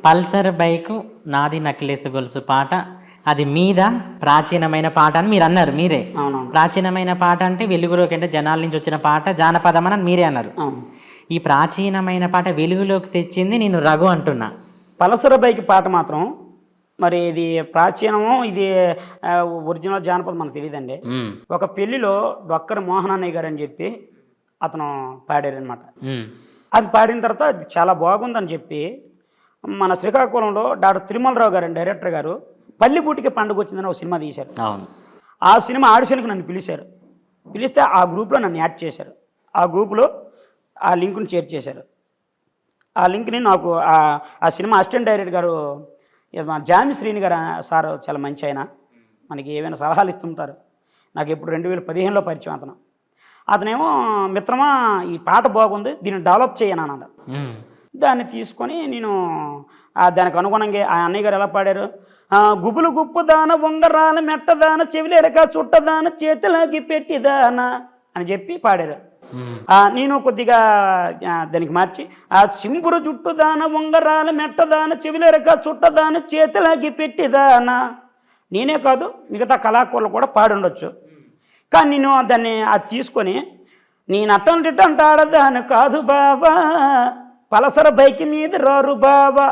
Pulsar bike నాది necklace గొలుసు పాట అది మీద ప్రాచీనమైన పాట అని మీరు అన్నారు మీరే. అవునవును. ప్రాచీనమైన పాట అంటే వెలుగులోకి అంటే జనాల నుంచి వచ్చిన పాట జానపదం అని మీరే అన్నారు. అవును. ఈ ప్రాచీనమైన పాట వెలుగులోకి తెచ్చింది నేను రఘు అంటున్నా. పలసర బైక్ పాట మాత్రం మరి ఇది ప్రాచీనము, ఇది ఒరిజినల్ జానపదం మనకు తెలియదండి. ఒక పెళ్లిలో డొక్కర మోహనన్నయ్య గారు అని చెప్పి అతను పాడారు అనమాట. అది పాడిన తర్వాత అది చాలా బాగుందని చెప్పి మన శ్రీకాకుళంలో డాక్టర్ తిరుమలరావు గారు డైరెక్టర్ గారు పల్లిపూటికి పండుగ వచ్చిందని ఒక సినిమా తీశారు. ఆ సినిమా ఆడిషన్కి నన్ను పిలిచారు. పిలిస్తే ఆ గ్రూప్లో నన్ను యాడ్ చేశారు. ఆ గ్రూప్లో ఆ లింక్ని షేర్ చేశారు. ఆ లింక్ని నాకు ఆ సినిమా అసిస్టెంట్ డైరెక్టర్ గారు జామి శ్రీని గారు సార్ చాలా మంచి ఆయన, మనకి ఏమైనా సలహాలు ఇస్తుంటారు. నాకు ఎప్పుడు 2015లో పరిచయం అతనేమో మిత్రమా ఈ పాట బాగుంది, దీన్ని డెవలప్ చేయను అన్నాడు. దాన్ని తీసుకొని నేను దానికి అనుగుణంగా ఆ అన్నయ్య గారు ఎలా పాడారు, గుబులు గుప్పు దాన ఉంగరాల మెట్టదాన చెవిలేరక చుట్టదాన చేతిలాగి పెట్టిదాన అని చెప్పి పాడారు. నేను కొద్దిగా దానికి మార్చి ఆ చింపురు జుట్టుదాన ఉంగరాల మెట్టదాన చెవిలేరక చుట్టదాన చేతిలాగి పెట్టిదాన, నేనే కాదు మిగతా కళాకారులు కూడా పాడుండొచ్చు. కానీ నేను దాన్ని అది తీసుకొని నేను అట్టంటాడదాను కాదు బావా పలసర బైక్ మీద రారు బావా,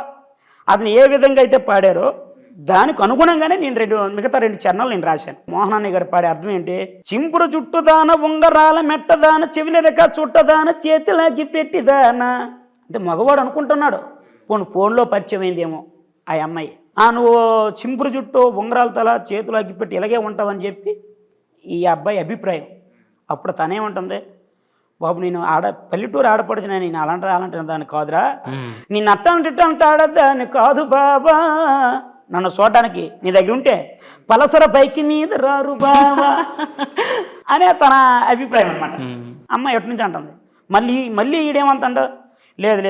అతను ఏ విధంగా అయితే పాడారో దానికి అనుగుణంగానే నేను మిగతా 2 చరణాలు నేను రాశాను. మోహనన్నయ్య గారు పాడే అర్థం ఏంటి, చింపురు జుట్టుదాన ఉంగరాల మెట్టదాన చెవిలేరక చుట్టదాన చేతిలాగి పెట్టిదానా అంటే మగవాడు అనుకుంటున్నాడు. ఫోన్లో పరిచయం అయిందేమో ఆ అమ్మాయి, నువ్వు చింపురు జుట్టు ఉంగరాల తల చేతులాగి పెట్టి ఇలాగే ఉంటావని చెప్పి ఈ అబ్బాయి అభిప్రాయం. అప్పుడు తనేమంటుంది, బాబు నేను పల్లెటూరు ఆడపడుచు, నేను అలాంటి దాన్ని కాదురా, నేను అట్టంటాడదాన్ని కాదు బాబా, నన్ను చూడడానికి నీ దగ్గర ఉంటే పలసర బైక్ మీద రారు బావా అనే తన అభిప్రాయం అనమాట. అమ్మాయి ఎటు నుంచి అంటుంది. మళ్ళీ ఈడేమంటాడు, లేదు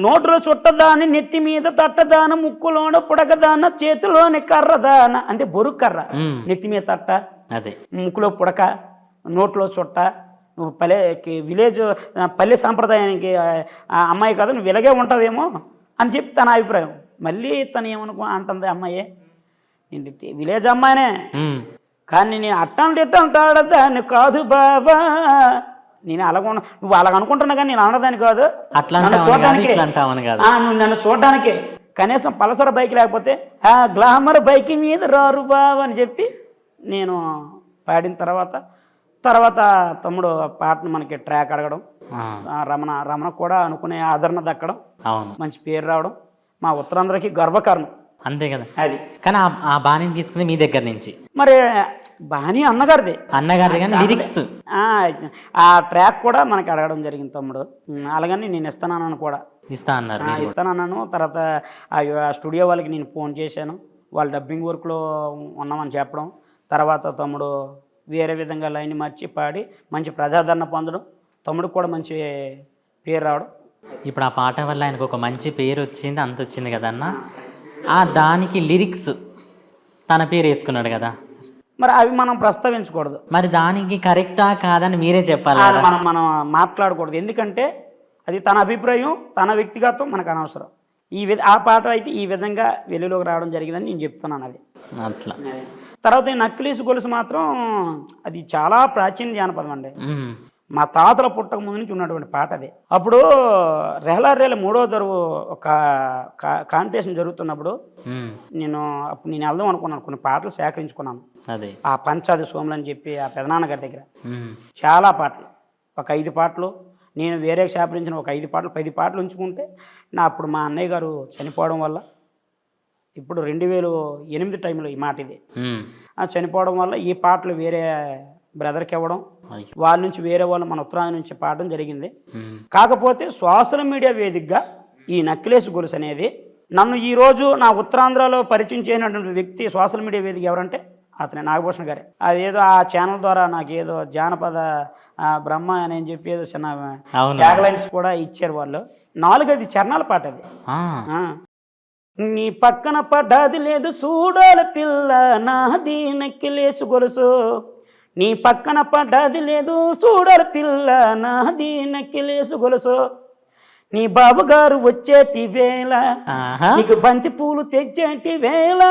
నోటులో చుట్టదాని నెత్తి మీద తట్టదాన ముక్కులోన పుడకదాన చేతిలోని కర్రదాన అంటే బొరుకు కర్ర, నెత్తి మీద తట్ట అదే ముక్కులో పుడక నోట్లో చుట్ట, నువ్వు పల్లె సాంప్రదాయానికి అమ్మాయి కదా, నువ్వు ఇలాగే ఉంటావేమో అని చెప్పి తన అభిప్రాయం. మళ్ళీ తను అంటుంది అమ్మాయి, విలేజ్ అమ్మాయినే కానీ నేను అట్టంటాడదాన్ని కాదు బాబా, నేను నువ్వు అలాగ అనుకుంటున్నా కానీ నేను అనదాన్ని కాదు, నన్ను చూడడానికి కనీసం పలసర బైక్ లేకపోతే గ్లామర్ బైక్ మీద రారు బాబా అని చెప్పి నేను పాడిన తర్వాత తమ్ముడు పాటను మనకి ట్రాక్ అడగడం, రమణ కూడా అనుకునే ఆదరణ దక్కడం, మంచి పేరు రావడం మా ఉత్తరాంధ్రకి గర్వకారణం. అంతే కదా. అది కానీ ఆ బాణీని తీసుకుంది మీ దగ్గర నుంచి. మరి బాణీ అన్నగారిది కానీ లిరిక్స్ ఆ ట్రాక్ కూడా మనకి అడగడం జరిగింది తమ్ముడు. అలాగని నేను ఇస్తానన్నాను కూడా, ఇస్తానన్నాను. తర్వాత ఆ స్టూడియో వాళ్ళకి నేను ఫోన్ చేశాను, వాళ్ళు డబ్బింగ్ వర్క్లో ఉన్నామని చెప్పడం. తర్వాత తమ్ముడు వేరే విధంగా లైన్ మార్చి పాడి మంచి ప్రజాదరణ పొందడం, తమ్ముడికి కూడా మంచి పేరు రావడం. ఇప్పుడు ఆ పాట వల్ల ఆయనకు ఒక మంచి పేరు వచ్చింది, అంత వచ్చింది కదన్న. దానికి లిరిక్స్ తన పేరు వేసుకున్నాడు కదా, మరి అవి మనం ప్రస్తావించకూడదు. మరి దానికి కరెక్టా కాదని మీరే చెప్పాలి. మనం మాట్లాడకూడదు, ఎందుకంటే అది తన అభిప్రాయం, తన వ్యక్తిగతం, మనకు అనవసరం. ఆ పాట అయితే ఈ విధంగా వెలుగులోకి రావడం జరిగిందని నేను చెప్తున్నాను. అది అట్లా. తర్వాత ఈ నక్లీసు గొలుసు మాత్రం అది చాలా ప్రాచీన జానపదం అండి. మా తాతల పుట్టక ముందు నుంచి ఉన్నటువంటి పాట అది. అప్పుడు రెహలారేల 3వ తరగతి ఒక కాంపిటీషన్ జరుగుతున్నప్పుడు నేను వెళ్దాం అనుకున్నాను. కొన్ని పాటలు సేకరించుకున్నాను. ఆ పంచాది సోములు అని చెప్పి ఆ పెదనాన్నగారి దగ్గర చాలా పాటలు, ఒక 5 పాటలు, నేను వేరే సేకరించిన ఒక 5 పాటలు 10 పాటలు ఉంచుకుంటే అప్పుడు మా అన్నయ్య గారు చనిపోవడం వల్ల, ఇప్పుడు 2008 టైంలో ఈ మాట ఇది, చనిపోవడం వల్ల ఈ పాటలు వేరే బ్రదర్కి ఇవ్వడం, వాళ్ళ నుంచి వేరే వాళ్ళు మన ఉత్తరాంధ్ర నుంచి పాడడం జరిగింది. కాకపోతే సోషల్ మీడియా వేదికగా ఈ నక్లెస్ గొలుసు అనేది నన్ను ఈరోజు నా ఉత్తరాంధ్రలో పరిచయం చేయనటువంటి వ్యక్తి సోషల్ మీడియా వేదిక ఎవరంటే అతనే నాగభూషణ్ గారే. అదేదో ఆ ఛానల్ ద్వారా నాకు ఏదో జానపద బ్రహ్మ అని చెప్పి ఏదో చిన్న ట్యాగ్లైన్స్ కూడా ఇచ్చారు వాళ్ళు. 4-5 చరణాల పాట అది. నీ పక్కన పడ్డది లేదు చూడాలి పిల్ల నాది నక్లెస్ గొలుసు, నీ పక్కన పడ్డది లేదు చూడాలి పిల్ల నాది నక్లెస్ గొలుసు, నీ బాబుగారు వచ్చేటి వేళ, ఆహా. నీకు బంతి పూలు తెచ్చేటి వేళ,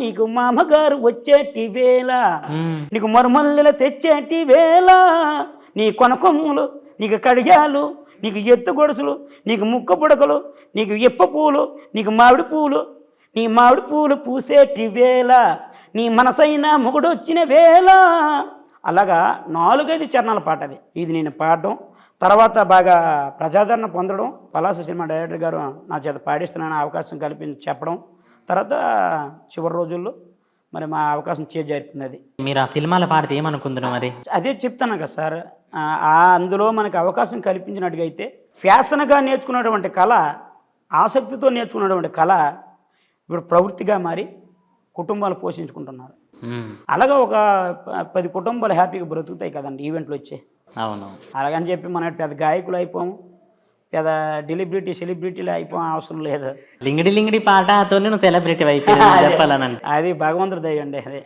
నీకు మామగారు వచ్చేటి వేళ, మ్మ్. నీకు మరుమల్లెలు తెచ్చేటి వేళ, నీ కొనకొమ్ములు, నీకు కడియాలు, నీకు ఎత్తు గొడుసులు, నీకు ముక్క పుడకలు, నీకు ఇప్ప పూలు, నీకు మామిడి పూలు, నీ మామిడి పూలు పూసేటి వేళ, నీ మనసైన మొగుడు వచ్చిన వేళ. అలాగా 4-5 చరణాల పాట అది. ఇది నేను పాడడం, తర్వాత బాగా ప్రజాదరణ పొందడం, పలాస సినిమా డైరెక్టర్ గారు నా చేత పాడిస్తున్నాను అవకాశం కల్పించి చెప్పడం, తర్వాత చివరి రోజుల్లో మరి మా అవకాశం చేజారిపోయింది. అది మీరు ఆ సినిమాలో పాడితే ఏమనుకుంటున్నారు మరి? అదే చెప్తాను కదా సార్, అందులో మనకు అవకాశం కల్పించినట్టుగా అయితే ఫ్యాషన్గా నేర్చుకున్నటువంటి కళ, ఆసక్తితో నేర్చుకున్నటువంటి కళ ఇప్పుడు ప్రవృత్తిగా మారి కుటుంబాలు పోషించుకుంటున్నారు. మ్మ్. అలాగా ఒక 10 కుటుంబాలు హ్యాపీగా బ్రతుకుతాయి కదండి ఈవెంట్లు వచ్చి. అవును. అలాగని చెప్పి మనం పెద్ద గాయకులు అయిపోము, పెద్ద సెలబ్రిటీలు అయిపోం అవసరం లేదు. లింగిడి లింగిడి పాటతో నువ్వు సెలబ్రిటీ అయిపోయావు చెప్పాలనంటే. అది భగవంతుడి దయ అండి. అదే